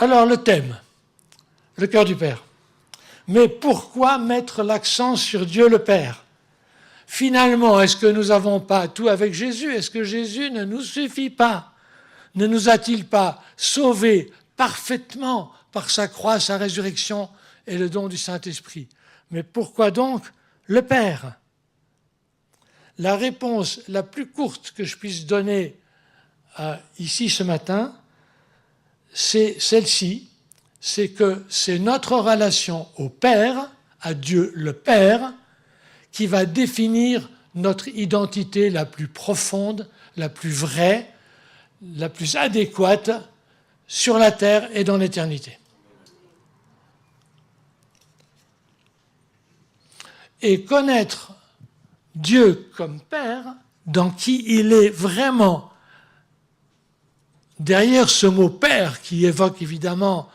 Alors le thème, le cœur du Père. Mais pourquoi mettre l'accent sur Dieu le Père? Finalement, est-ce que nous n'avons pas tout avec Jésus? Est-ce que Jésus ne nous suffit pas? Ne nous a-t-il pas sauvés parfaitement par sa croix, sa résurrection et le don du Saint-Esprit? Mais pourquoi donc le Père? La réponse la plus courte que je puisse donner ici ce matin, c'est celle-ci, c'est que c'est notre relation au Père, à Dieu le Père, qui va définir notre identité la plus profonde, la plus vraie, la plus adéquate sur la terre et dans l'éternité. Et connaître Dieu comme Père, dans qui il est vraiment, derrière ce mot Père qui évoque évidemment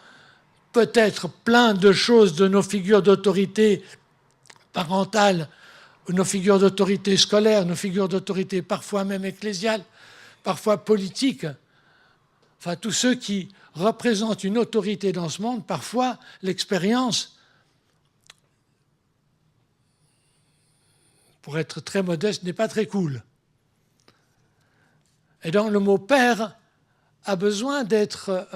peut-être plein de choses de nos figures d'autorité parentale, nos figures d'autorité scolaire, nos figures d'autorité parfois même ecclésiale, parfois politique, enfin tous ceux qui représentent une autorité dans ce monde, parfois l'expérience, pour être très modeste, n'est pas très cool. Et donc le mot père a besoin d'être...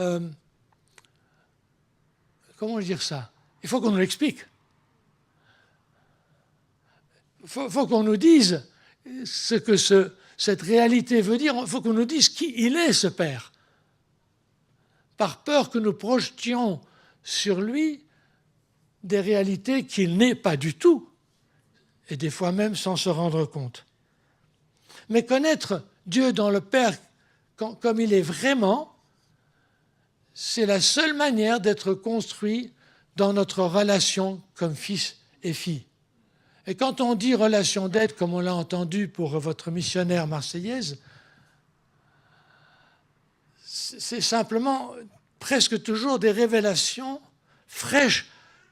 comment dire ça? Il faut qu'on nous l'explique. Il faut qu'on nous dise ce que cette réalité veut dire. Il faut qu'on nous dise qui il est, ce Père. Par peur que nous projetions sur lui des réalités qu'il n'est pas du tout, et des fois même sans se rendre compte. Mais connaître Dieu dans le Père comme il est vraiment, c'est la seule manière d'être construit dans notre relation comme fils et fille. Et quand on dit relation d'aide, comme on l'a entendu pour votre missionnaire marseillaise, c'est simplement presque toujours des révélations fraîches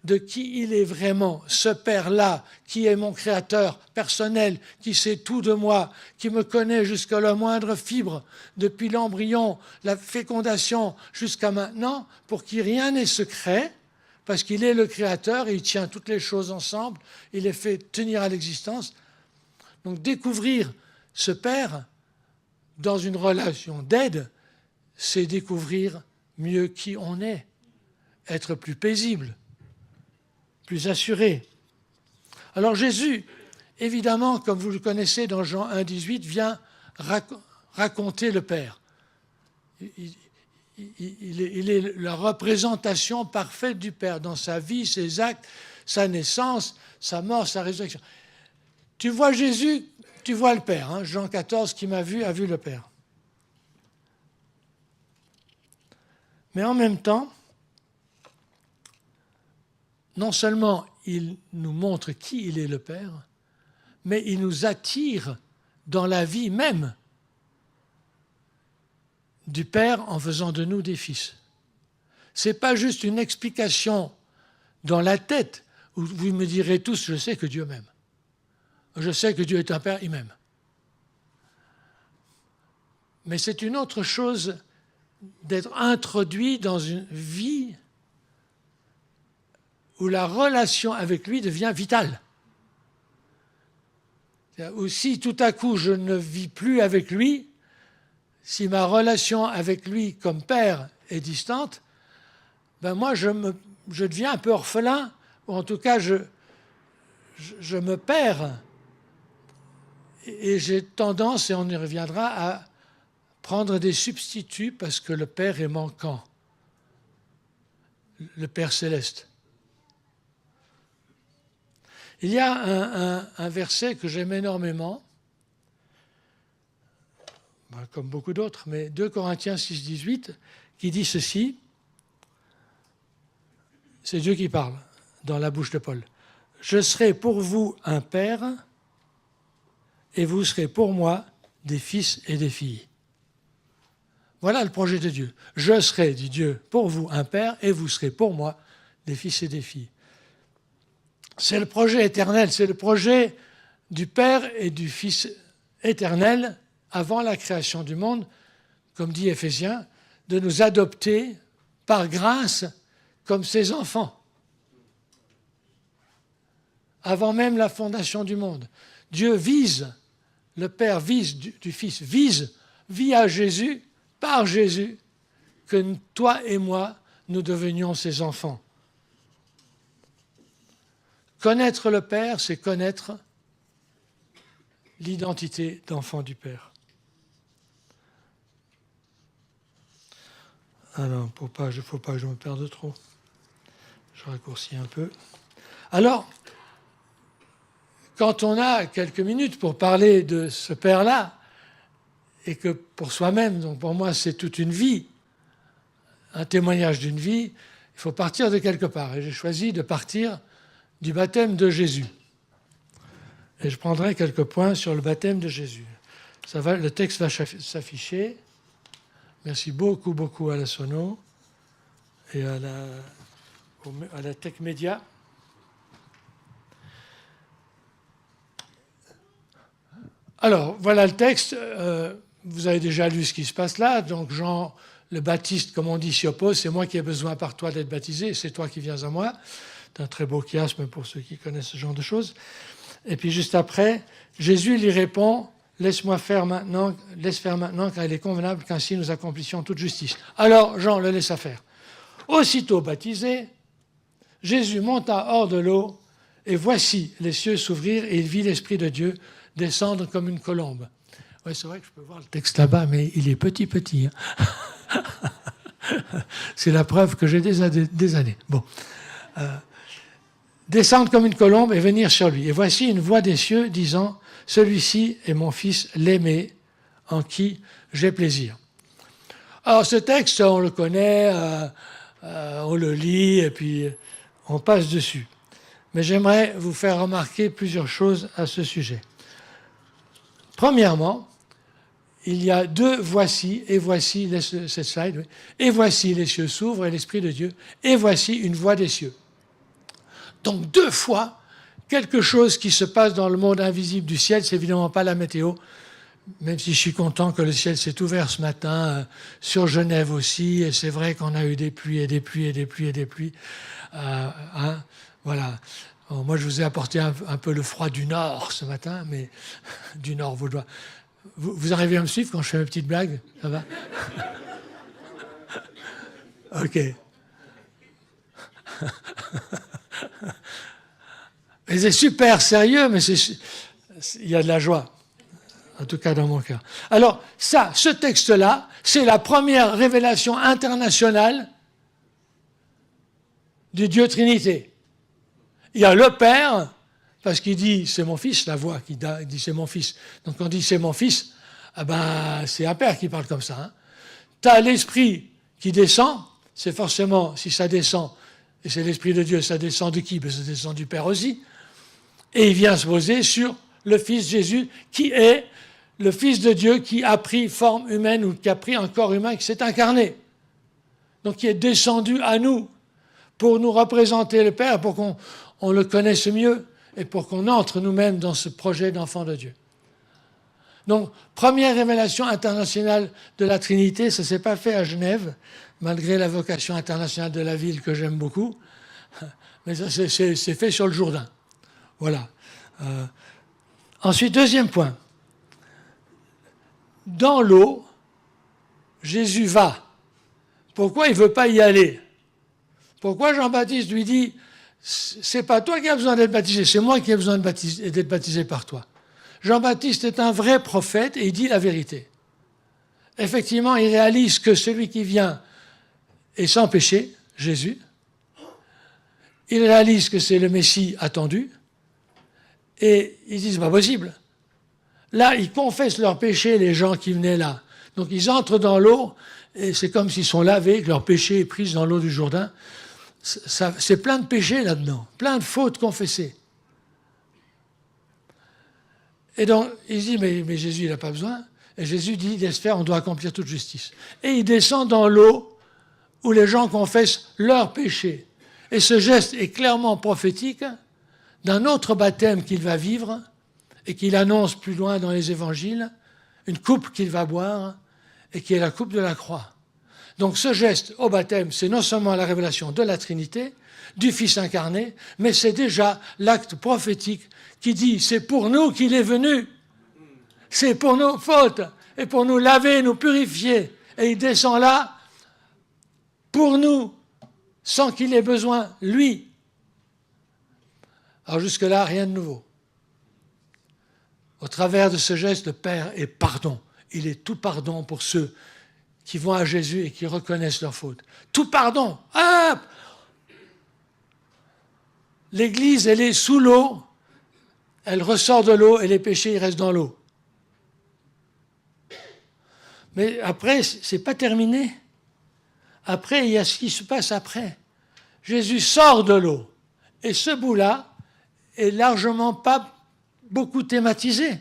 de qui il est vraiment, ce Père-là, qui est mon créateur personnel, qui sait tout de moi, qui me connaît jusqu'à la moindre fibre, depuis l'embryon, la fécondation jusqu'à maintenant, pour qui rien n'est secret, parce qu'il est le créateur et il tient toutes les choses ensemble, il les fait tenir à l'existence. Donc découvrir ce Père dans une relation d'aide, c'est découvrir mieux qui on est, être plus paisible, plus assuré. Alors Jésus, évidemment, comme vous le connaissez dans Jean 1, 18, vient raconter le Père. Il est la représentation parfaite du Père dans sa vie, ses actes, sa naissance, sa mort, sa résurrection. Tu vois Jésus, tu vois le Père. Hein. Jean 14, qui m'a vu, a vu le Père. Mais en même temps, non seulement il nous montre qui il est le Père, mais il nous attire dans la vie même du Père en faisant de nous des fils. Ce n'est pas juste une explication dans la tête où vous me direz tous, je sais que Dieu m'aime. Je sais que Dieu est un Père, il m'aime. Mais c'est une autre chose d'être introduit dans une vie où la relation avec lui devient vitale. Ou si tout à coup je ne vis plus avec lui, si ma relation avec lui comme père est distante, ben moi je deviens un peu orphelin, ou en tout cas je me perds. Et j'ai tendance, et on y reviendra, à prendre des substituts parce que le Père est manquant, le Père céleste. Il y a un verset que j'aime énormément, comme beaucoup d'autres, mais 2 Corinthiens 6, 18, qui dit ceci, c'est Dieu qui parle dans la bouche de Paul. « Je serai pour vous un père et vous serez pour moi des fils et des filles. » Voilà le projet de Dieu. Je serai, dit Dieu, pour vous un père et vous serez pour moi des fils et des filles. C'est le projet éternel, c'est le projet du Père et du Fils éternel avant la création du monde, comme dit Éphésiens, de nous adopter par grâce comme ses enfants. Avant même la fondation du monde. Dieu vise, le Père vise du Fils, vise via Jésus, par Jésus, que toi et moi, nous devenions ses enfants. Connaître le Père, c'est connaître l'identité d'enfant du Père. Alors, il ne faut pas que je me perde trop. Je raccourcis un peu. Alors, quand on a quelques minutes pour parler de ce Père-là, et que pour soi-même, donc pour moi c'est toute une vie, un témoignage d'une vie, il faut partir de quelque part. Et j'ai choisi de partir du baptême de Jésus. Et je prendrai quelques points sur le baptême de Jésus. Le texte va s'afficher. Merci beaucoup, beaucoup à la Sono et à la Tech Média. Alors, voilà le texte. Vous avez déjà lu ce qui se passe là. Donc, Jean le Baptiste, comme on dit, s'y oppose. C'est moi qui ai besoin par toi d'être baptisé. C'est toi qui viens à moi. C'est un très beau chiasme pour ceux qui connaissent ce genre de choses. Et puis, juste après, Jésus lui répond, laisse faire maintenant, car il est convenable qu'ainsi nous accomplissions toute justice. Alors, Jean le laissa faire. Aussitôt baptisé, Jésus monta hors de l'eau, et voici les cieux s'ouvrirent, et il vit l'Esprit de Dieu descendre comme une colombe. Oui, c'est vrai que je peux voir le texte là-bas, mais il est petit. Hein. C'est la preuve que j'ai des années. Bon. Descendre comme une colombe et venir sur lui. Et voici une voix des cieux disant, « Celui-ci est mon Fils l'aimé, en qui j'ai plaisir. » Alors ce texte, on le connaît, on le lit et puis on passe dessus. Mais j'aimerais vous faire remarquer plusieurs choses à ce sujet. Premièrement, il y a deux voici, et voici, cette slide, oui, et voici les cieux s'ouvrent et l'Esprit de Dieu, et voici une voix des cieux. Donc deux fois, quelque chose qui se passe dans le monde invisible du ciel, c'est évidemment pas la météo, même si je suis content que le ciel s'est ouvert ce matin, sur Genève aussi, et c'est vrai qu'on a eu des pluies et des pluies et des pluies et des pluies. Hein, voilà. Bon, moi, je vous ai apporté un peu le froid du Nord ce matin, mais du Nord vaudois. Vous arrivez à me suivre quand je fais mes petites blagues? Ça va? Ok. Mais c'est super sérieux, mais il y a de la joie. En tout cas dans mon cœur. Alors, ce texte-là, c'est la première révélation internationale du Dieu Trinité. Il y a le Père, parce qu'il dit « c'est mon fils », la voix qui dit « c'est mon fils ». Donc quand on dit « c'est mon fils », ah ben, c'est un Père qui parle comme ça. Hein. Tu as l'Esprit qui descend, c'est forcément, si ça descend, et c'est l'Esprit de Dieu, ça descend de qui? Ben, ça descend du Père aussi. Et il vient se poser sur le Fils Jésus, qui est le Fils de Dieu qui a pris forme humaine ou qui a pris un corps humain qui s'est incarné. Donc qui est descendu à nous pour nous représenter le Père, pour qu'on le connaisse mieux et pour qu'on entre nous-mêmes dans ce projet d'enfant de Dieu. Donc, première révélation internationale de la Trinité, ça ne s'est pas fait à Genève, malgré la vocation internationale de la ville que j'aime beaucoup, mais ça c'est fait sur le Jourdain. Voilà. Ensuite, deuxième point. Dans l'eau, Jésus va. Pourquoi il ne veut pas y aller? Pourquoi Jean-Baptiste lui dit « c'est pas toi qui as besoin d'être baptisé, c'est moi qui ai besoin d'être baptisé par toi ». Jean-Baptiste est un vrai prophète et il dit la vérité. Effectivement, il réalise que celui qui vient est sans péché, Jésus. Il réalise que c'est le Messie attendu. Et ils disent « c'est pas possible ». Là, ils confessent leurs péchés, les gens qui venaient là. Donc ils entrent dans l'eau, et c'est comme s'ils sont lavés, que leur péché est pris dans l'eau du Jourdain. C'est plein de péchés là-dedans, plein de fautes confessées. Et donc, ils disent, mais Jésus, il n'a pas besoin. Et Jésus dit, laisse faire, on doit accomplir toute justice. Et il descend dans l'eau où les gens confessent leurs péchés. Et ce geste est clairement prophétique d'un autre baptême qu'il va vivre, et qu'il annonce plus loin dans les évangiles, une coupe qu'il va boire, et qui est la coupe de la croix. Donc ce geste au baptême, c'est non seulement la révélation de la Trinité, du Fils incarné, mais c'est déjà l'acte prophétique qui dit c'est pour nous qu'il est venu, c'est pour nos fautes et pour nous laver, nous purifier. Et il descend là pour nous, sans qu'il ait besoin, lui. Alors jusque-là, rien de nouveau. Au travers de ce geste, le Père est pardon. Il est tout pardon pour ceux qui vont à Jésus et qui reconnaissent leurs fautes. Tout pardon. Ah! L'Église, elle est sous l'eau, elle ressort de l'eau et les péchés, ils restent dans l'eau. Mais après, ce n'est pas terminé. Après, il y a ce qui se passe après. Jésus sort de l'eau. Et ce bout-là est largement pas beaucoup thématisé,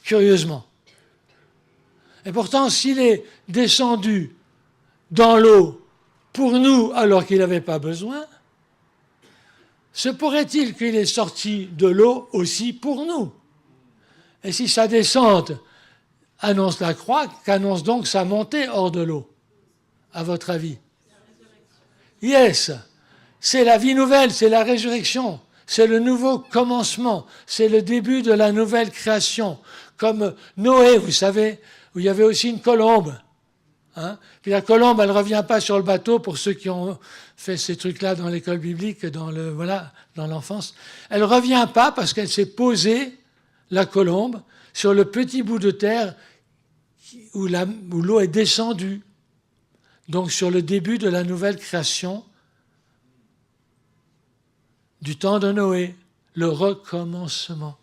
curieusement. Et pourtant, s'il est descendu dans l'eau pour nous alors qu'il n'avait pas besoin, se pourrait-il qu'il est sorti de l'eau aussi pour nous? Et si sa descente annonce la croix, qu'annonce donc sa montée hors de l'eau, à votre avis? Yes, c'est la vie nouvelle, c'est la résurrection, c'est le nouveau commencement, c'est le début de la nouvelle création. Comme Noé, vous savez, où il y avait aussi une colombe. Hein? Puis la colombe, elle ne revient pas sur le bateau, pour ceux qui ont fait ces trucs-là dans l'école biblique, dans l'enfance. Elle ne revient pas parce qu'elle s'est posée, la colombe, sur le petit bout de terre où l'eau est descendue. Donc sur le début de la nouvelle création du temps de Noé, le recommencement.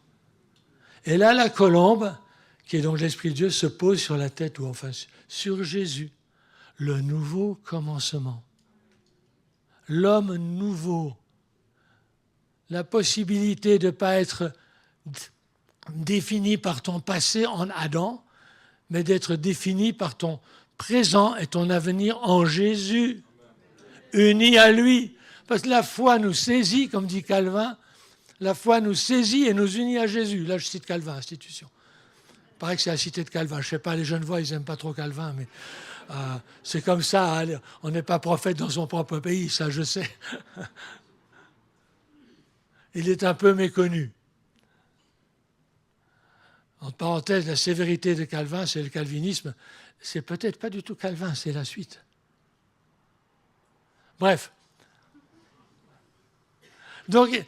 Et là, la colombe, qui est donc l'Esprit de Dieu, se pose sur la tête, ou enfin sur Jésus, le nouveau commencement. L'homme nouveau. La possibilité de ne pas être défini par ton passé en Adam, mais d'être défini par ton présent et ton avenir en Jésus, uni à lui. Parce que la foi nous saisit, comme dit Calvin, la foi nous saisit et nous unit à Jésus. Là, je cite Calvin, institution. Il paraît que c'est la cité de Calvin. Je ne sais pas, les jeunes voix, ils n'aiment pas trop Calvin, mais c'est comme ça. On n'est pas prophète dans son propre pays, ça je sais. Il est un peu méconnu. Entre parenthèses, la sévérité de Calvin, c'est le calvinisme. C'est peut-être pas du tout Calvin, c'est la suite. Bref. Donc,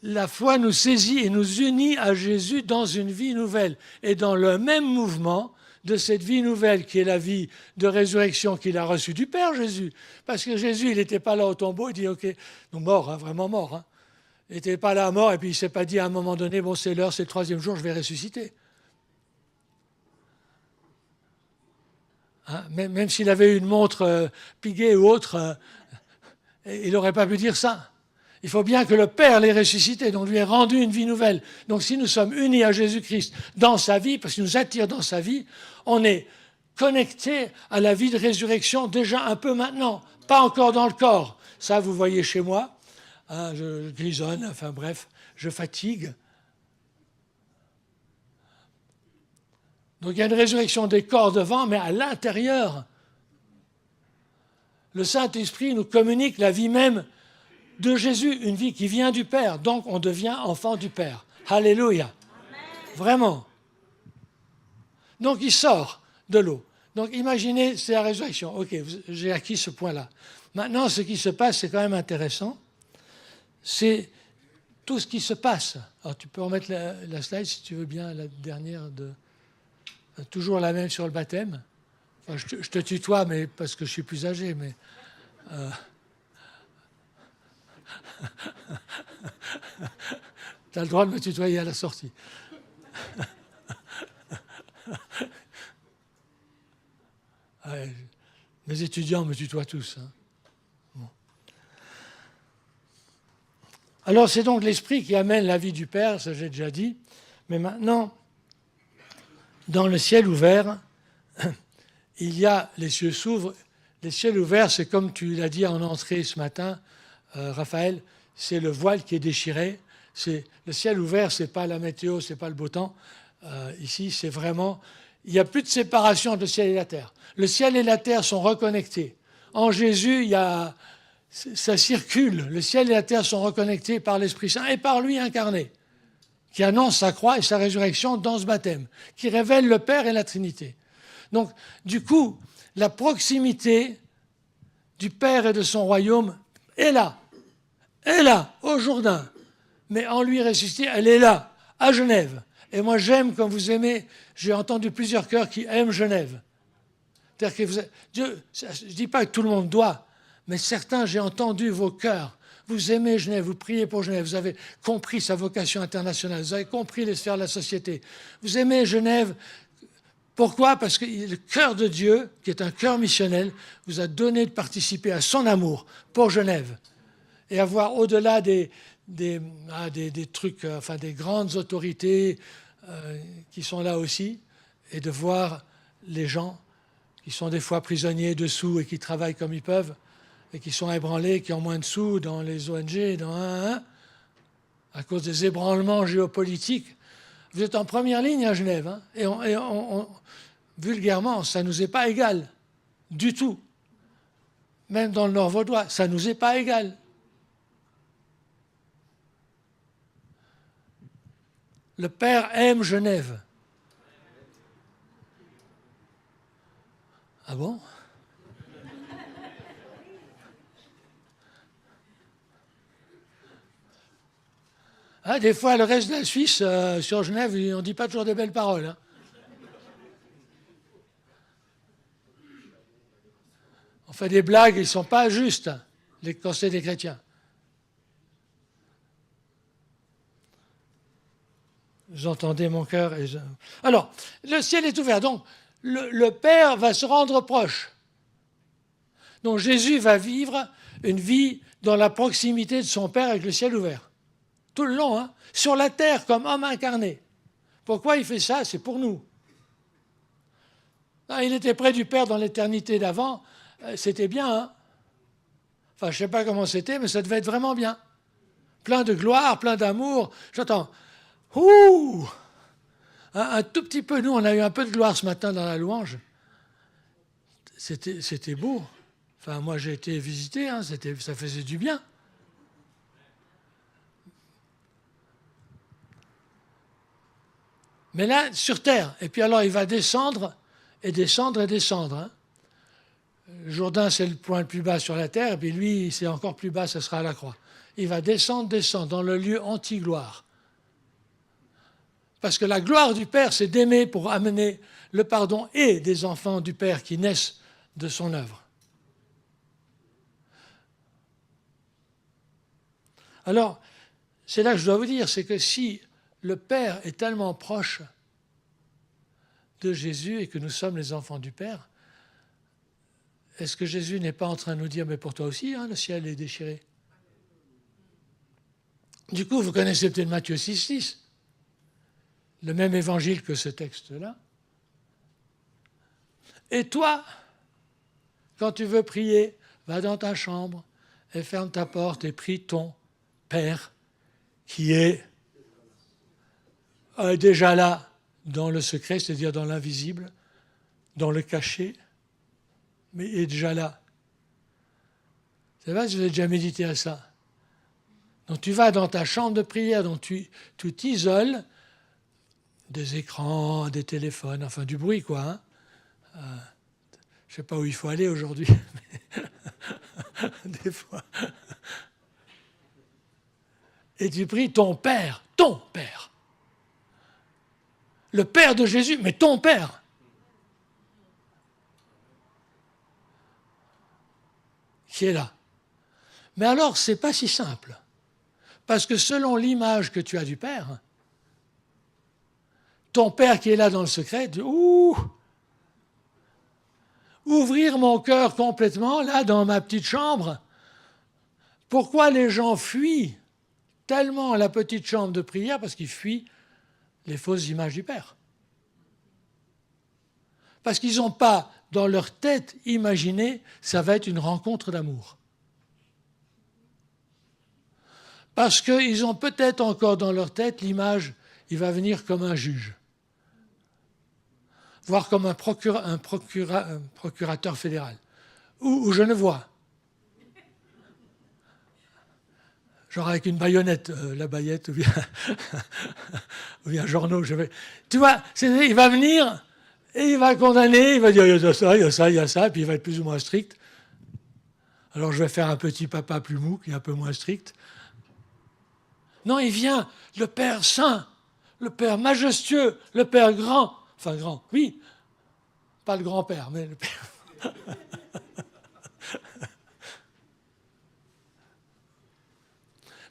la foi nous saisit et nous unit à Jésus dans une vie nouvelle. Et dans le même mouvement de cette vie nouvelle qui est la vie de résurrection qu'il a reçue du Père, Jésus. Parce que Jésus, il n'était pas là au tombeau, il dit, ok, donc mort, hein, vraiment mort. Hein. Il n'était pas là à mort et puis il ne s'est pas dit à un moment donné, bon c'est l'heure, c'est le 3e jour, je vais ressusciter. Hein, même s'il avait une montre Piguet ou autre, il n'aurait pas pu dire ça. Il faut bien que le Père l'ait ressuscité, donc lui ait rendu une vie nouvelle. Donc si nous sommes unis à Jésus-Christ dans sa vie, parce qu'il nous attire dans sa vie, on est connecté à la vie de résurrection déjà un peu maintenant, pas encore dans le corps. Ça, vous voyez chez moi, hein, je grisonne, enfin bref, je fatigue. Donc il y a une résurrection des corps devant, mais à l'intérieur, le Saint-Esprit nous communique la vie même de Jésus, une vie qui vient du Père. Donc on devient enfant du Père. Alléluia. Amen. Vraiment. Donc il sort de l'eau. Donc imaginez, c'est la résurrection. Ok, j'ai acquis ce point-là. Maintenant, ce qui se passe, c'est quand même intéressant. C'est tout ce qui se passe. Alors tu peux remettre la slide si tu veux bien, la dernière toujours la même sur le baptême. Enfin, je te tutoie, mais parce que je suis plus âgé, mais tu as le droit de me tutoyer à la sortie. Ouais, mes étudiants me tutoient tous. Hein. Bon. Alors c'est donc l'Esprit qui amène la vie du Père, ça j'ai déjà dit, mais maintenant, dans le ciel ouvert, il y a, les cieux s'ouvrent. Les ciels ouverts, c'est comme tu l'as dit en entrée ce matin, Raphaël, c'est le voile qui est déchiré. Le ciel ouvert, ce n'est pas la météo, ce n'est pas le beau temps. Ici, c'est vraiment, il n'y a plus de séparation entre le ciel et la terre. Le ciel et la terre sont reconnectés. En Jésus, ça circule. Le ciel et la terre sont reconnectés par l'Esprit Saint et par lui incarné, qui annonce sa croix et sa résurrection dans ce baptême, qui révèle le Père et la Trinité. Donc, du coup, la proximité du Père et de son royaume est là, au Jourdain. Mais en lui ressuscité, elle est là, à Genève. Et moi, j'aime comme vous aimez. J'ai entendu plusieurs chœurs qui aiment Genève. C'est-à-dire que Dieu, je ne dis pas que tout le monde doit, mais certains, j'ai entendu vos chœurs. Vous aimez Genève, vous priez pour Genève, vous avez compris sa vocation internationale, vous avez compris les sphères de la société. Vous aimez Genève. Pourquoi? Parce que le cœur de Dieu, qui est un cœur missionnel, vous a donné de participer à son amour pour Genève et avoir au-delà des trucs, enfin des grandes autorités qui sont là aussi, et de voir les gens qui sont des fois prisonniers de sous et qui travaillent comme ils peuvent, et qui sont ébranlés, qui ont moins de sous dans les ONG, à cause des ébranlements géopolitiques. Vous êtes en première ligne à Genève, hein, et vulgairement, ça ne nous est pas égal, du tout. Même dans le Nord vaudois, ça ne nous est pas égal. Le Père aime Genève. Ah bon? Ah, des fois, le reste de la Suisse, sur Genève, on ne dit pas toujours des belles paroles. Hein. On fait des blagues, ils ne sont pas justes, hein, les conseils des chrétiens. J'entendais mon cœur. Alors, le ciel est ouvert. Donc, le Père va se rendre proche. Donc, Jésus va vivre une vie dans la proximité de son Père avec le ciel ouvert. Tout le long, hein, sur la terre comme homme incarné. Pourquoi il fait ça? C'est pour nous. Il était près du Père dans l'éternité d'avant. C'était bien. Hein, enfin, je ne sais pas comment c'était, mais ça devait être vraiment bien. Plein de gloire, plein d'amour. J'entends... Ouh! Un tout petit peu, nous, on a eu un peu de gloire ce matin dans la louange. C'était beau. Enfin, moi, j'ai été visité, hein, ça faisait du bien. Mais là, sur terre. Et puis alors, il va descendre, et descendre, et descendre. Hein. Jourdain, c'est le point le plus bas sur la terre, et puis lui, c'est encore plus bas, ça sera à la croix. Il va descendre, dans le lieu anti-gloire. Parce que la gloire du Père, c'est d'aimer pour amener le pardon et des enfants du Père qui naissent de son œuvre. Alors, c'est là que je dois vous dire, c'est que si le Père est tellement proche de Jésus et que nous sommes les enfants du Père, est-ce que Jésus n'est pas en train de nous dire, mais pour toi aussi, hein, le ciel est déchiré? Du coup, vous connaissez peut-être Matthieu 6,6. Le même évangile que ce texte-là. Et toi, quand tu veux prier, va dans ta chambre et ferme ta porte et prie ton Père qui est déjà là dans le secret, c'est-à-dire dans l'invisible, dans le caché, mais il est déjà là. C'est vrai, je vous ai déjà médité à ça. Donc tu vas dans ta chambre de prière, donc tu t'isoles des écrans, des téléphones, enfin du bruit, quoi. Hein. Je ne sais pas où il faut aller aujourd'hui, mais des fois. Et tu pries ton Père, le Père de Jésus, mais ton Père. Qui est là. Mais alors, ce n'est pas si simple. Parce que selon l'image que tu as du Père, ton Père qui est là dans le secret, dit, ouvrir mon cœur complètement, là, dans ma petite chambre. Pourquoi les gens fuient tellement la petite chambre de prière? Parce qu'ils fuient les fausses images du Père. Parce qu'ils n'ont pas, dans leur tête, imaginé, ça va être une rencontre d'amour. Parce qu'ils ont peut-être encore dans leur tête l'image, il va venir comme un juge. voire comme un procurateur fédéral, ou je ne vois. Genre avec une baïonnette, la baïonnette, ou bien journaux. Tu vois, il va venir et il va condamner, il va dire il y a ça, il y a ça, il y a ça, puis il va être plus ou moins strict. Alors je vais faire un petit papa plus mou, qui est un peu moins strict. Non, il vient, le Père saint, le Père majestueux, le Père grand, enfin grand, oui, pas le grand-père, mais le Père.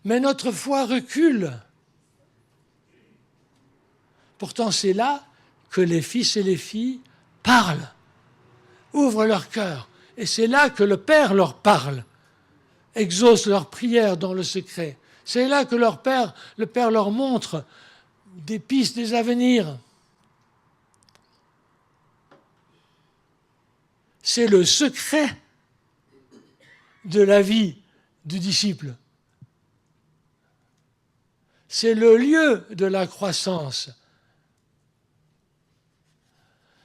Mais notre foi recule. Pourtant, c'est là que les fils et les filles parlent, ouvrent leur cœur. Et c'est là que le Père leur parle, exauce leurs prières dans le secret. C'est là que le Père leur montre des pistes, des avenirs. C'est le secret de la vie du disciple. C'est le lieu de la croissance.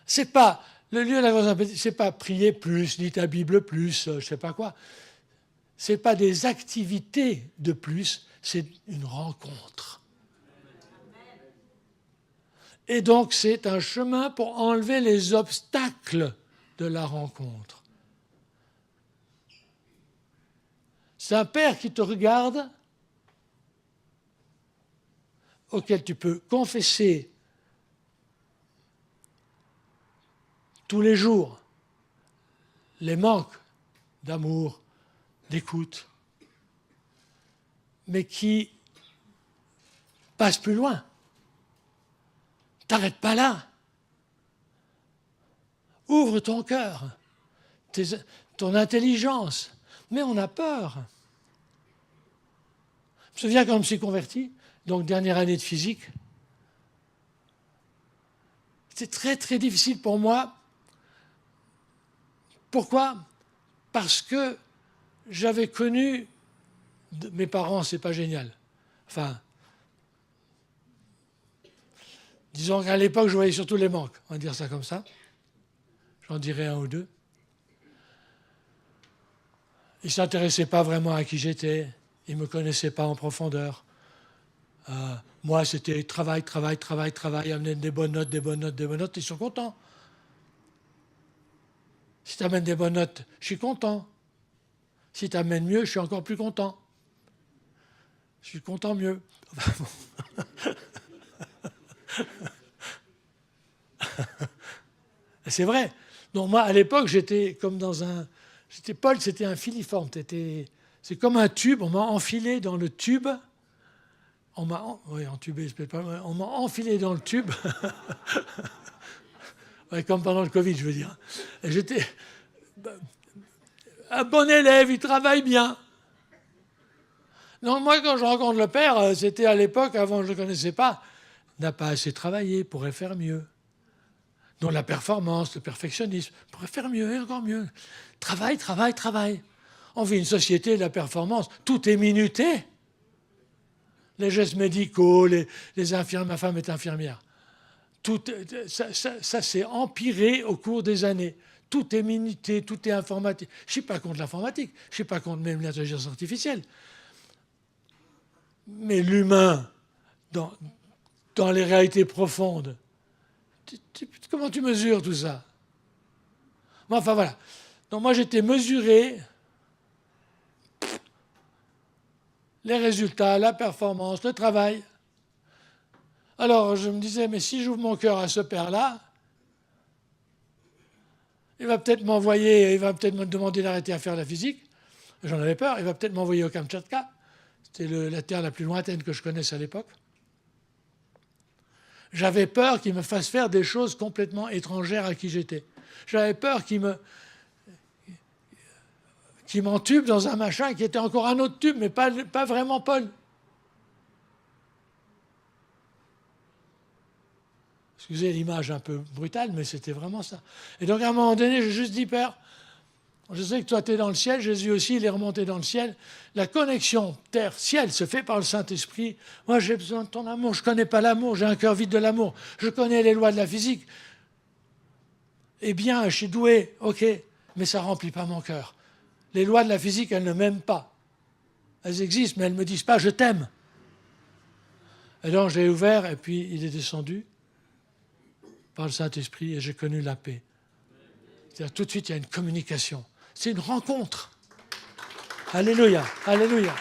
C'est pas le lieu de la croissance, c'est pas prier plus, lis ta Bible plus, je sais pas quoi. C'est pas des activités de plus, c'est une rencontre. Et donc c'est un chemin pour enlever les obstacles de la rencontre. C'est un père qui te regarde, auquel tu peux confesser tous les jours les manques d'amour, d'écoute, mais qui passe plus loin. T'arrêtes pas là. Ouvre ton cœur, ton intelligence. Mais on a peur. Je me souviens quand je me suis converti, donc dernière année de physique, c'était très très difficile pour moi. Pourquoi ? Parce que j'avais connu mes parents, c'est pas génial. Enfin, disons qu'à l'époque, je voyais surtout les manques, on va dire ça comme ça. J'en dirais un ou deux. Ils ne s'intéressaient pas vraiment à qui j'étais, ils ne me connaissaient pas en profondeur. Moi, c'était travail, amener des bonnes notes, ils sont contents. Si tu amènes des bonnes notes, je suis content. Si tu amènes mieux, je suis encore plus content. Je suis content mieux. C'est vrai. Donc moi, à l'époque, j'étais comme dans un... Paul, c'était un filiforme. C'est comme un tube. On m'a enfilé dans le tube. On m'a enfilé dans le tube. Ouais, comme pendant le Covid, je veux dire. Et j'étais un bon élève, il travaille bien. Non, moi, quand je rencontre le Père, c'était à l'époque, avant je ne le connaissais pas, n'a pas assez travaillé, pourrait faire mieux. Donc la performance, le perfectionnisme, pourrait faire mieux et encore mieux. Travail. On vit une société de la performance, tout est minuté. Les gestes médicaux, les infirmières, ma femme est infirmière. Ça s'est empiré au cours des années. Tout est minuté, tout est informatique. Je ne suis pas contre l'informatique, je ne suis pas contre même l'intelligence artificielle. Mais l'humain, dans les réalités profondes, comment tu mesures tout ça ? Bon, enfin voilà. Donc moi j'étais mesuré les résultats, la performance, le travail. Alors je me disais, mais si j'ouvre mon cœur à ce père-là, il va peut-être m'envoyer, il va peut-être me demander d'arrêter à faire la physique. J'en avais peur, il va peut-être m'envoyer au Kamtchatka. C'était la terre la plus lointaine que je connaisse à l'époque. J'avais peur qu'il me fasse faire des choses complètement étrangères à qui j'étais. J'avais peur qu'il m'entube dans un machin qui était encore un autre tube, mais pas vraiment Paul. Excusez l'image un peu brutale, mais c'était vraiment ça. Et donc à un moment donné, j'ai juste dit, Père, je sais que toi tu es dans le ciel, Jésus aussi, il est remonté dans le ciel. La connexion terre-ciel se fait par le Saint-Esprit. Moi j'ai besoin de ton amour, je ne connais pas l'amour, j'ai un cœur vide de l'amour. Je connais les lois de la physique. Eh bien, je suis doué, ok, mais ça ne remplit pas mon cœur. Les lois de la physique, elles ne m'aiment pas. Elles existent, mais elles ne me disent pas « je t'aime ». Et donc j'ai ouvert, et puis il est descendu par le Saint-Esprit, et j'ai connu la paix. C'est-à-dire tout de suite, il y a une communication. C'est une rencontre. Alléluia, alléluia.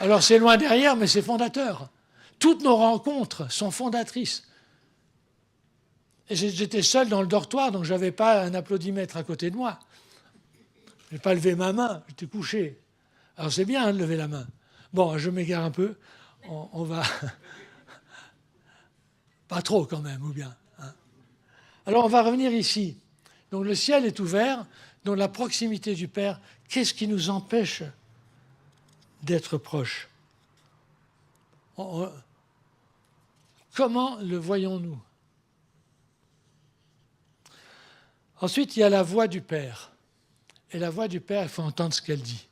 Alors c'est loin derrière, mais c'est fondateur. Toutes nos rencontres sont fondatrices. Et j'étais seul dans le dortoir, donc je n'avais pas un applaudimètre à côté de moi. Je n'ai pas levé ma main, j'étais couché. Alors c'est bien de lever la main. Bon, je m'égare un peu. On va... Pas trop quand même, ou bien. Hein. Alors on va revenir ici. Donc le ciel est ouvert, donc la proximité du Père. Qu'est-ce qui nous empêche d'être proches? Comment le voyons-nous? Ensuite, il y a la voix du Père. Et la voix du Père, il faut entendre ce qu'elle dit.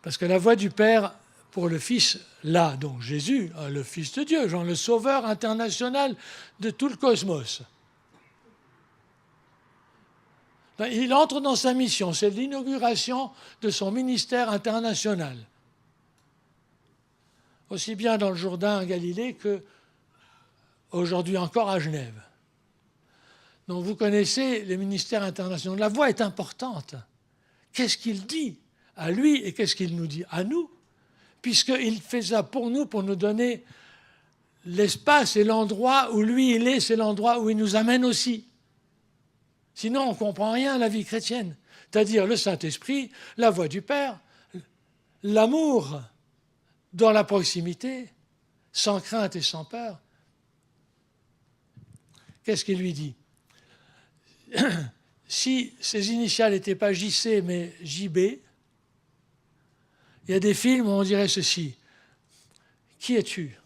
Parce que la voix du Père, pour le Fils, là, donc Jésus, le Fils de Dieu, genre le Sauveur international de tout le cosmos. Il entre dans sa mission, c'est l'inauguration de son ministère international. Aussi bien dans le Jourdain, à Galilée, qu'aujourd'hui encore à Genève. Donc vous connaissez les ministères internationaux. La voix est importante. Qu'est-ce qu'il dit à lui et qu'est-ce qu'il nous dit à nous? Puisqu'il fait ça pour nous donner l'espace et l'endroit où lui il est, c'est l'endroit où il nous amène aussi. Sinon, on ne comprend rien à la vie chrétienne. C'est-à-dire le Saint-Esprit, la voix du Père, l'amour dans la proximité, sans crainte et sans peur. Qu'est-ce qu'il lui dit? Si ses initiales n'étaient pas JC, mais JB, il y a des films où on dirait ceci. Qui es-tu?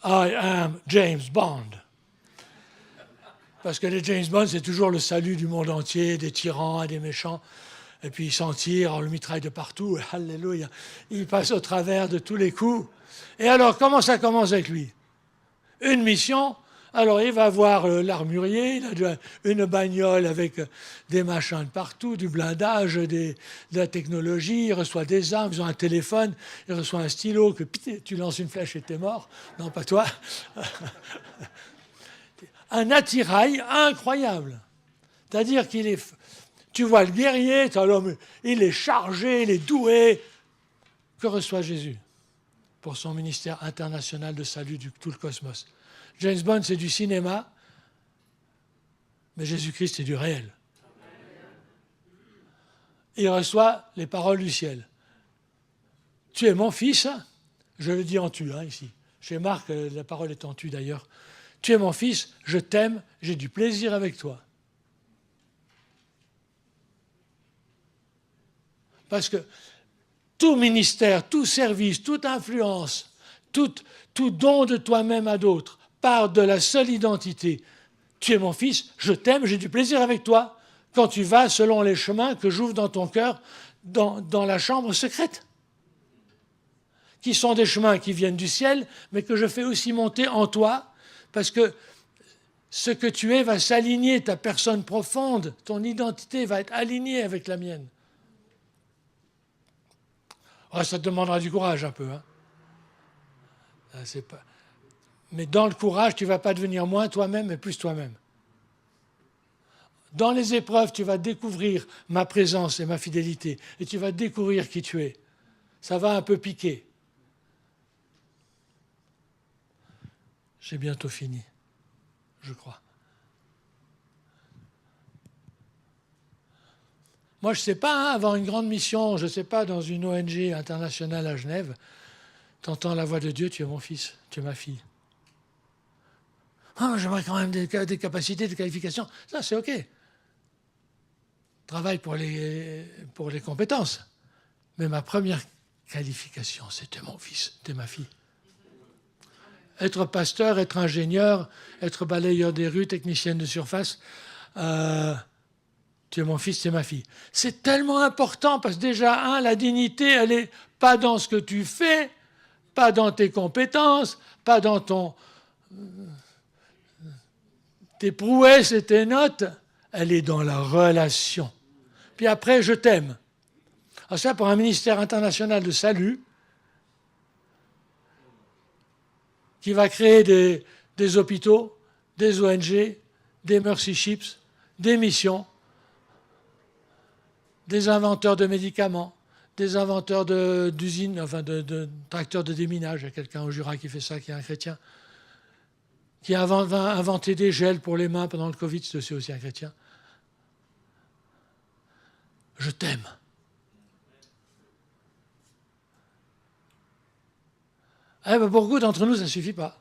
I am James Bond. Parce que les James Bond, c'est toujours le salut du monde entier, des tyrans et des méchants. Et puis ils s'en tirent, on le mitraille de partout, et alléluia. Il passe au travers de tous les coups. Et alors, comment ça commence avec lui? Une mission. Alors, il va voir l'armurier, il a une bagnole avec des machins de partout, du blindage, de la technologie, il reçoit des armes, ils ont un téléphone, il reçoit un stylo, que tu lances une flèche et t'es mort. Non, pas toi. Un attirail incroyable. C'est-à-dire qu'il est... Tu vois le guerrier, l'homme, il est chargé, il est doué. Que reçoit Jésus pour son ministère international de salut de tout le cosmos? James Bond, c'est du cinéma, mais Jésus-Christ, c'est du réel. Il reçoit les paroles du ciel. Tu es mon fils, je le dis en tu, ici. Chez Marc, la parole est en tu d'ailleurs. Tu es mon fils, je t'aime, j'ai du plaisir avec toi. Parce que tout ministère, tout service, toute influence, tout don de toi-même à d'autres part de la seule identité. Tu es mon fils, je t'aime, j'ai du plaisir avec toi quand tu vas selon les chemins que j'ouvre dans ton cœur, dans la chambre secrète. Qui sont des chemins qui viennent du ciel, mais que je fais aussi monter en toi, parce que ce que tu es va s'aligner, ta personne profonde, ton identité va être alignée avec la mienne. Oh, ça te demandera du courage un peu. C'est pas... Mais dans le courage, tu ne vas pas devenir moins toi-même, mais plus toi-même. Dans les épreuves, tu vas découvrir ma présence et ma fidélité, et tu vas découvrir qui tu es. Ça va un peu piquer. J'ai bientôt fini, je crois. Moi, je ne sais pas, avoir une grande mission, je ne sais pas, dans une ONG internationale à Genève, tu entends la voix de Dieu, tu es mon fils, tu es ma fille. Oh, j'aimerais quand même des capacités, des qualifications. Ça, c'est OK. Travail pour les compétences. Mais ma première qualification, c'était mon fils, c'était ma fille. Être pasteur, être ingénieur, être balayeur des rues, technicienne de surface, tu es mon fils, tu es ma fille. C'est tellement important parce que déjà, la dignité, elle n'est pas dans ce que tu fais, pas dans tes compétences, pas dans ton... tes prouesses et tes notes, elle est dans la relation. Puis après, je t'aime. Alors ça, pour un ministère international de salut, qui va créer des hôpitaux, des ONG, des Mercy Ships, des missions, des inventeurs de médicaments, des inventeurs d'usines, enfin de tracteurs de déminage. Il y a quelqu'un au Jura qui fait ça, qui est un chrétien, qui a inventé des gels pour les mains pendant le Covid, c'est aussi un chrétien. Je t'aime. Eh ben pour beaucoup d'entre nous, ça ne suffit pas.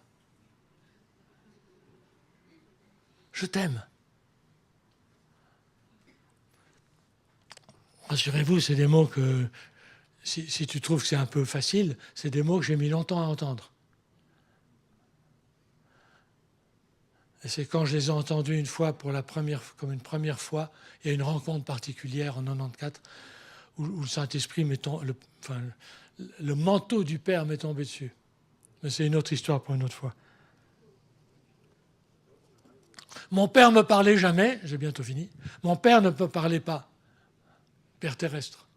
Je t'aime. Rassurez-vous, c'est des mots que, si tu trouves que c'est un peu facile, c'est des mots que j'ai mis longtemps à entendre. Et c'est quand je les ai entendus une fois, comme une première fois, il y a une rencontre particulière en 94, où le Saint-Esprit, le manteau du Père m'est tombé dessus. Mais c'est une autre histoire pour une autre fois. Mon père ne me parlait jamais, j'ai bientôt fini, mon père ne me parlait pas, père terrestre.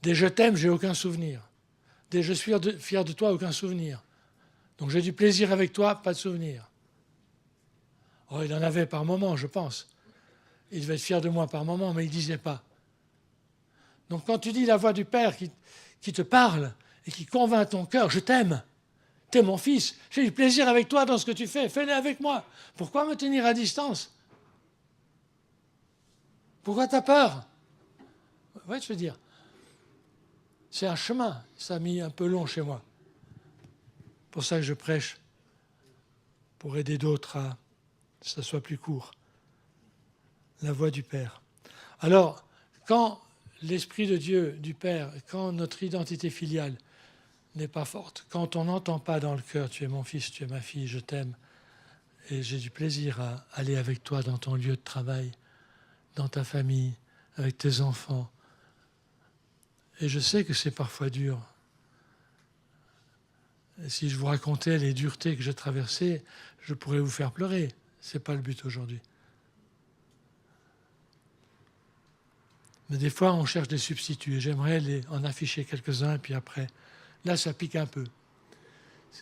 Des je t'aime, j'ai aucun souvenir. Des je suis fier de toi, aucun souvenir. Donc j'ai du plaisir avec toi, pas de souvenir. Oh, il en avait par moment, je pense. Il devait être fier de moi par moment, mais il ne disait pas. Donc quand tu dis la voix du Père qui te parle et qui convainc ton cœur, je t'aime. T'es mon fils, j'ai du plaisir avec toi dans ce que tu fais, fais-le avec moi. Pourquoi me tenir à distance? Pourquoi t'as peur? Ouais, je veux dire. C'est un chemin, ça a mis un peu long chez moi. Pour ça que je prêche, pour aider d'autres à que ça soit plus court. La voix du Père. Alors, quand l'Esprit de Dieu, du Père, quand notre identité filiale n'est pas forte, quand on n'entend pas dans le cœur, tu es mon fils, tu es ma fille, je t'aime, et j'ai du plaisir à aller avec toi dans ton lieu de travail, dans ta famille, avec tes enfants. Et je sais que c'est parfois dur. Et si je vous racontais les duretés que j'ai traversées, je pourrais vous faire pleurer. Ce n'est pas le but aujourd'hui. Mais des fois, on cherche des substituts. Et j'aimerais en afficher quelques-uns, et puis après, là, ça pique un peu.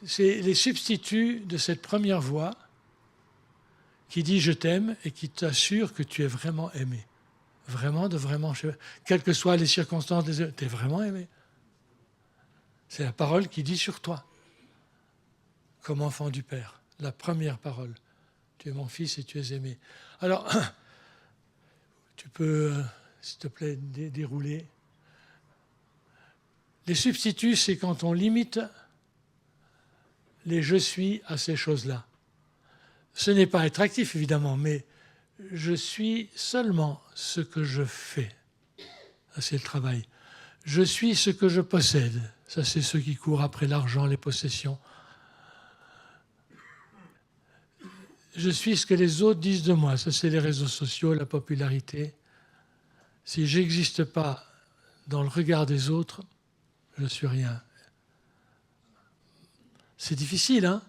C'est les substituts de cette première voix qui dit « je t'aime » et qui t'assure que tu es vraiment aimé. Vraiment, quelles que soient les circonstances, tu es vraiment aimé. C'est la parole qui dit sur toi, comme enfant du Père. La première parole. Tu es mon fils et tu es aimé. Alors, tu peux, s'il te plaît, dérouler. Les substituts, c'est quand on limite les « je suis » à ces choses-là. Ce n'est pas être actif, évidemment, mais je suis seulement ce que je fais. Ça, c'est le travail. Je suis ce que je possède. Ça, c'est ceux qui courent après l'argent, les possessions. Je suis ce que les autres disent de moi. Ça, c'est les réseaux sociaux, la popularité. Si je n'existe pas dans le regard des autres, je ne suis rien. C'est difficile, hein?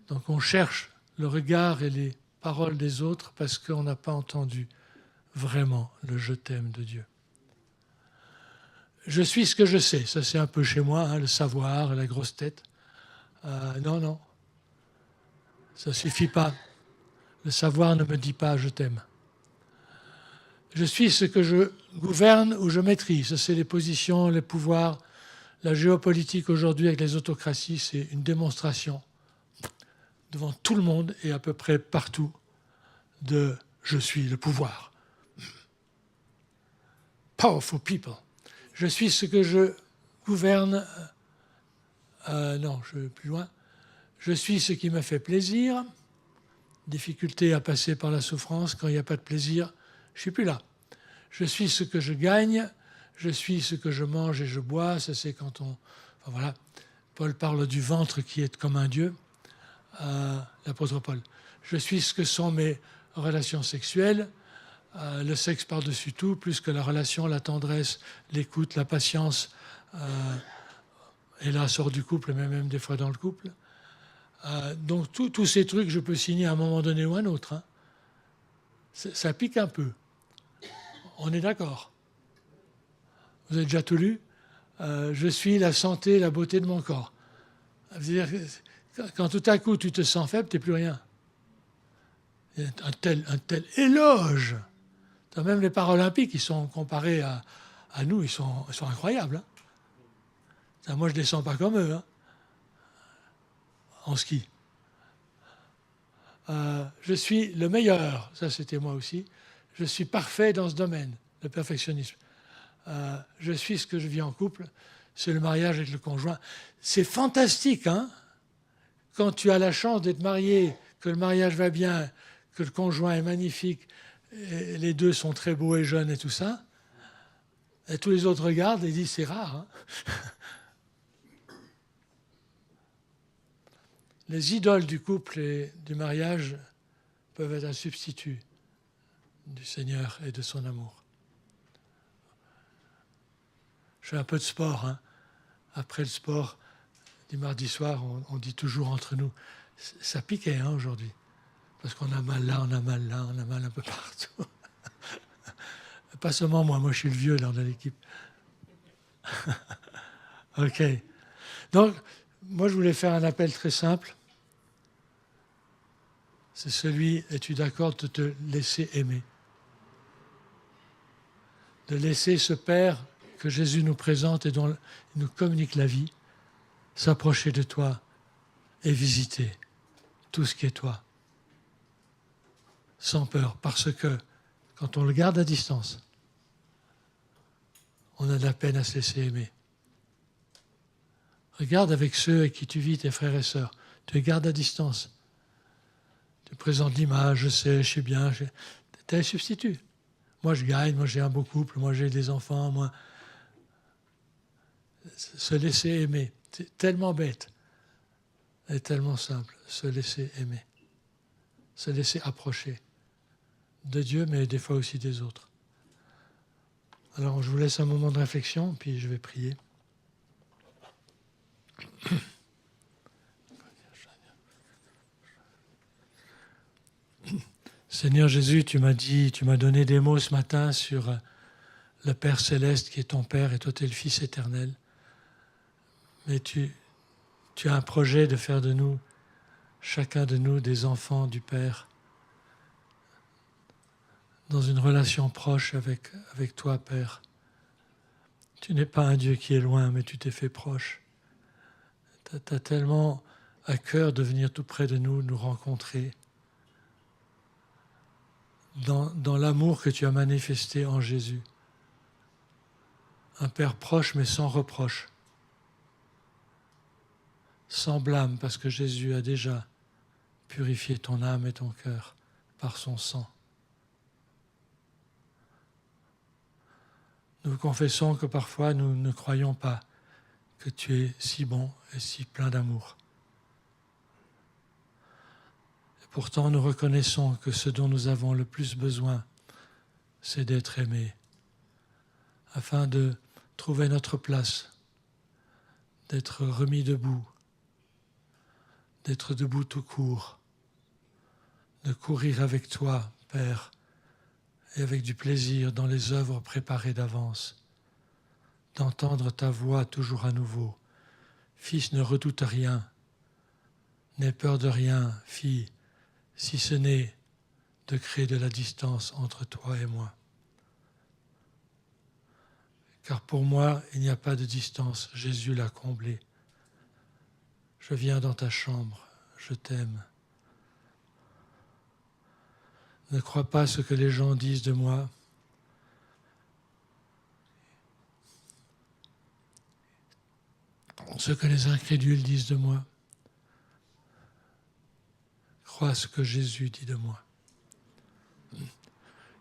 Donc on cherche le regard et les paroles des autres parce qu'on n'a pas entendu vraiment le « je t'aime » de Dieu. Je suis ce que je sais. Ça, c'est un peu chez moi, hein, le savoir, la grosse tête. Non. Ça ne suffit pas. Le savoir ne me dit pas « je t'aime ». Je suis ce que je gouverne ou je maîtrise. Ça, c'est les positions, les pouvoirs. La géopolitique aujourd'hui avec les autocraties, c'est une démonstration devant tout le monde et à peu près partout de « je suis le pouvoir ». Powerful people. Je suis ce que je gouverne. Non, je vais plus loin. Je suis ce qui me fait plaisir. Difficulté à passer par la souffrance. Quand il n'y a pas de plaisir, je ne suis plus là. Je suis ce que je gagne. Je suis ce que je mange et je bois. Ça, c'est quand on... Enfin, voilà. Paul parle du ventre qui est comme un dieu. L'apôtre Paul. Je suis ce que sont mes relations sexuelles. Le sexe par-dessus tout, plus que la relation, la tendresse, l'écoute, la patience, et là, sort du couple, mais même des fois dans le couple. Donc tous ces trucs, je peux signer à un moment donné ou à un autre. Hein. Ça pique un peu. On est d'accord. Vous avez déjà tout lu. Je suis la santé et la beauté de mon corps. C'est-à-dire que quand tout à coup tu te sens faible, tu n'es plus rien. Il y a un tel éloge. Même les Paralympiques, ils sont comparés à nous, ils sont incroyables. Hein. Moi, je ne descends pas comme eux, hein, en ski. Je suis le meilleur, ça c'était moi aussi. Je suis parfait dans ce domaine, le perfectionnisme. Je suis ce que je vis en couple, c'est le mariage avec le conjoint. C'est fantastique, hein, quand tu as la chance d'être marié, que le mariage va bien, que le conjoint est magnifique, et les deux sont très beaux et jeunes et tout ça. Et tous les autres regardent et disent c'est rare. Hein. Les idoles du couple et du mariage peuvent être un substitut du Seigneur et de son amour. Je fais un peu de sport. Hein. Après le sport du mardi soir, on dit toujours entre nous, ça piquait hein, aujourd'hui. Parce qu'on a mal là, on a mal là, on a mal un peu partout. Pas seulement moi je suis le vieux dans l'équipe. Ok. Donc, moi je voulais faire un appel très simple. C'est celui, es-tu d'accord de te laisser aimer? De laisser ce Père que Jésus nous présente et dont il nous communique la vie, s'approcher de toi et visiter tout ce qui est toi. Sans peur, parce que quand on le garde à distance, on a de la peine à se laisser aimer. Regarde avec ceux avec qui tu vis, tes frères et sœurs. Tu les gardes à distance. Tu présentes l'image, je sais bien. Tu es un substitut. Moi, je gagne, moi, j'ai un beau couple, moi, j'ai des enfants, moi. Se laisser aimer. C'est tellement bête et tellement simple. Se laisser aimer. Se laisser approcher de Dieu, mais des fois aussi des autres. Alors, je vous laisse un moment de réflexion, puis je vais prier. Seigneur Jésus, tu m'as donné des mots ce matin sur le Père Céleste qui est ton Père et toi tu es le Fils éternel. Mais tu as un projet de faire de nous, chacun de nous, des enfants du Père, dans une relation proche avec toi, Père. Tu n'es pas un Dieu qui est loin, mais tu t'es fait proche. Tu as tellement à cœur de venir tout près de nous, nous rencontrer. Dans l'amour que tu as manifesté en Jésus. Un Père proche mais sans reproche. Sans blâme parce que Jésus a déjà purifié ton âme et ton cœur par son sang. Nous confessons que parfois nous ne croyons pas que tu es si bon et si plein d'amour. Et pourtant nous reconnaissons que ce dont nous avons le plus besoin, c'est d'être aimés, afin de trouver notre place, d'être remis debout, d'être debout tout court, de courir avec toi, Père, et avec du plaisir dans les œuvres préparées d'avance, d'entendre ta voix toujours à nouveau. Fils, ne redoute rien, n'aie peur de rien, fille, si ce n'est de créer de la distance entre toi et moi. Car pour moi, il n'y a pas de distance, Jésus l'a comblée. Je viens dans ta chambre, je t'aime. Ne crois pas ce que les gens disent de moi. Ce que les incrédules disent de moi. Crois ce que Jésus dit de moi.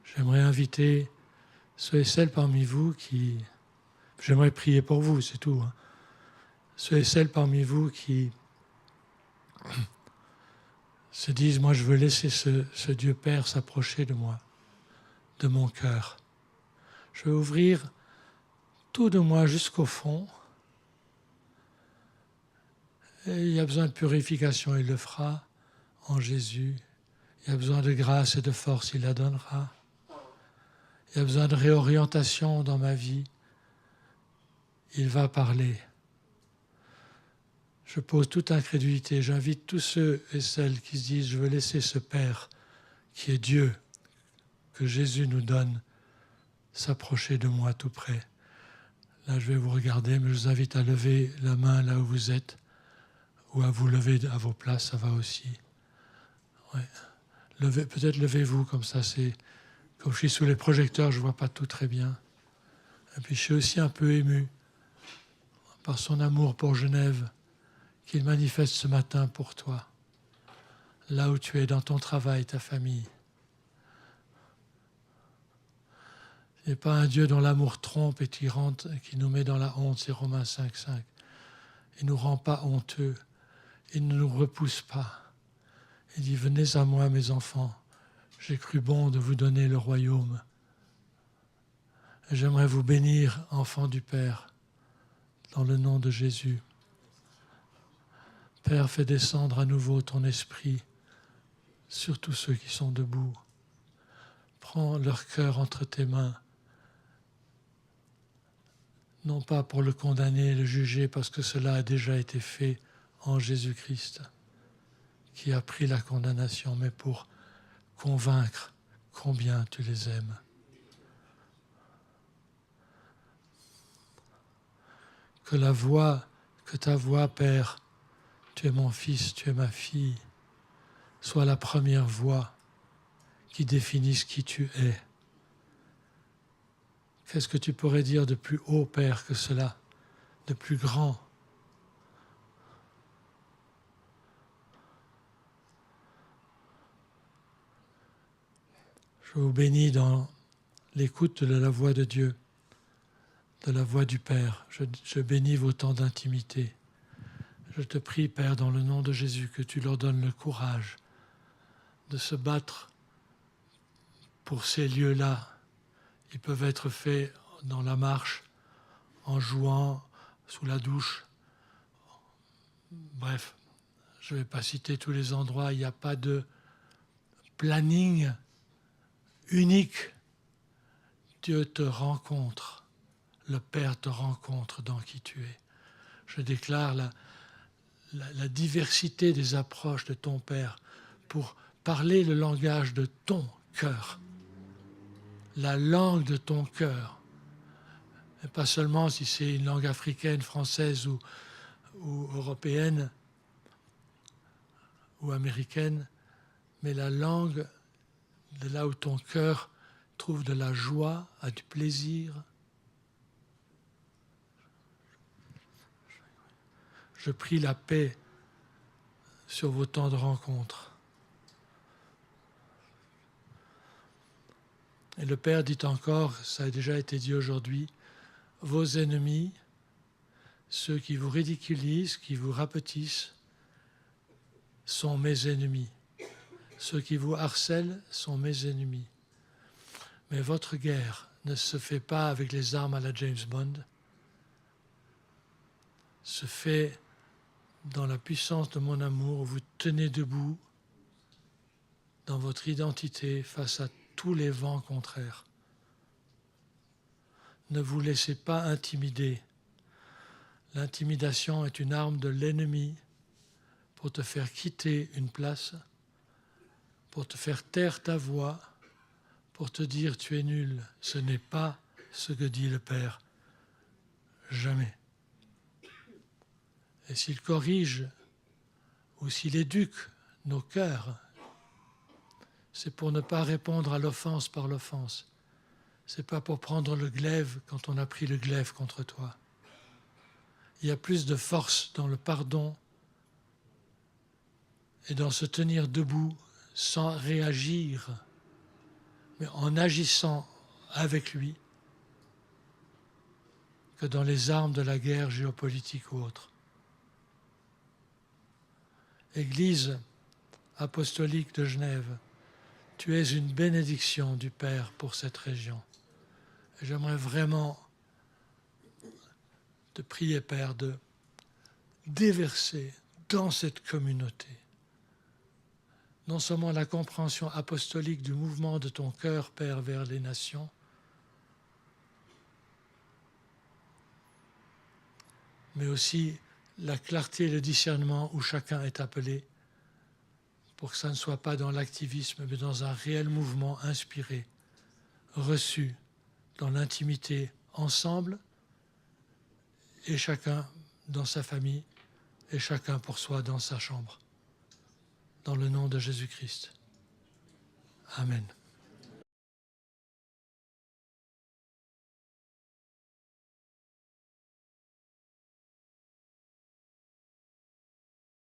J'aimerais inviter ceux et celles parmi vous qui... J'aimerais prier pour vous, c'est tout. Hein. Ceux et celles parmi vous qui se disent, moi je veux laisser ce Dieu Père s'approcher de moi, de mon cœur. Je veux ouvrir tout de moi jusqu'au fond Et il y a besoin de purification, il le fera en Jésus. Il y a besoin de grâce et de force, il la donnera. Il y a besoin de réorientation dans ma vie, il va parler. Je pose toute incrédulité, j'invite tous ceux et celles qui se disent « je veux laisser ce Père qui est Dieu, que Jésus nous donne, s'approcher de moi tout près ». Là, je vais vous regarder, mais je vous invite à lever la main là où vous êtes, ou à vous lever à vos places, ça va aussi. Ouais. Peut-être levez-vous, comme ça, c'est... Comme je suis sous les projecteurs, je ne vois pas tout très bien. Et puis je suis aussi un peu ému par son amour pour Genève, qu'il manifeste ce matin pour toi, là où tu es, dans ton travail, ta famille. Il n'est pas un Dieu dont l'amour trompe et qui nous met dans la honte, c'est Romains 5,5. Il ne nous rend pas honteux, il ne nous repousse pas. Il dit « Venez à moi, mes enfants, j'ai cru bon de vous donner le royaume. » J'aimerais vous bénir, enfants du Père, dans le nom de Jésus. Père, fais descendre à nouveau ton esprit sur tous ceux qui sont debout. Prends leur cœur entre tes mains, non pas pour le condamner, le juger, parce que cela a déjà été fait en Jésus-Christ, qui a pris la condamnation, mais pour convaincre combien tu les aimes. Que ta voix, Père, tu es mon fils, tu es ma fille, soit la première voix qui définisse qui tu es. Qu'est-ce que tu pourrais dire de plus haut, Père, que cela, de plus grand? Je vous bénis dans l'écoute de la voix de Dieu, de la voix du Père. Je bénis vos temps d'intimité. Je te prie, Père, dans le nom de Jésus, que tu leur donnes le courage de se battre pour ces lieux-là. Ils peuvent être faits dans la marche, en jouant, sous la douche. Bref, je ne vais pas citer tous les endroits. Il n'y a pas de planning unique. Dieu te rencontre. Le Père te rencontre dans qui tu es. Je déclare la diversité des approches de ton Père pour parler le langage de ton cœur. La langue de ton cœur. Et pas seulement si c'est une langue africaine, française ou européenne ou américaine, mais la langue de là où ton cœur trouve de la joie, a du plaisir. Je prie la paix sur vos temps de rencontre. Et le Père dit encore, ça a déjà été dit aujourd'hui, vos ennemis, ceux qui vous ridiculisent, qui vous rapetissent, sont mes ennemis. Ceux qui vous harcèlent sont mes ennemis. Mais votre guerre ne se fait pas avec les armes à la James Bond, se fait dans la puissance de mon amour. Vous tenez debout dans votre identité face à tous les vents contraires. Ne vous laissez pas intimider. L'intimidation est une arme de l'ennemi pour te faire quitter une place, pour te faire taire ta voix, pour te dire tu es nul. Ce n'est pas ce que dit le Père. Jamais. Et s'il corrige ou s'il éduque nos cœurs, c'est pour ne pas répondre à l'offense par l'offense. C'est pas pour prendre le glaive quand on a pris le glaive contre toi. Il y a plus de force dans le pardon et dans se tenir debout sans réagir, mais en agissant avec lui, que dans les armes de la guerre géopolitique ou autre. Église apostolique de Genève, tu es une bénédiction du Père pour cette région. Et j'aimerais vraiment te prier, Père, de déverser dans cette communauté. Non seulement la compréhension apostolique du mouvement de ton cœur, Père, vers les nations, mais aussi la clarté et le discernement où chacun est appelé, pour que ça ne soit pas dans l'activisme, mais dans un réel mouvement inspiré, reçu dans l'intimité ensemble, et chacun dans sa famille, et chacun pour soi dans sa chambre. Dans le nom de Jésus-Christ. Amen.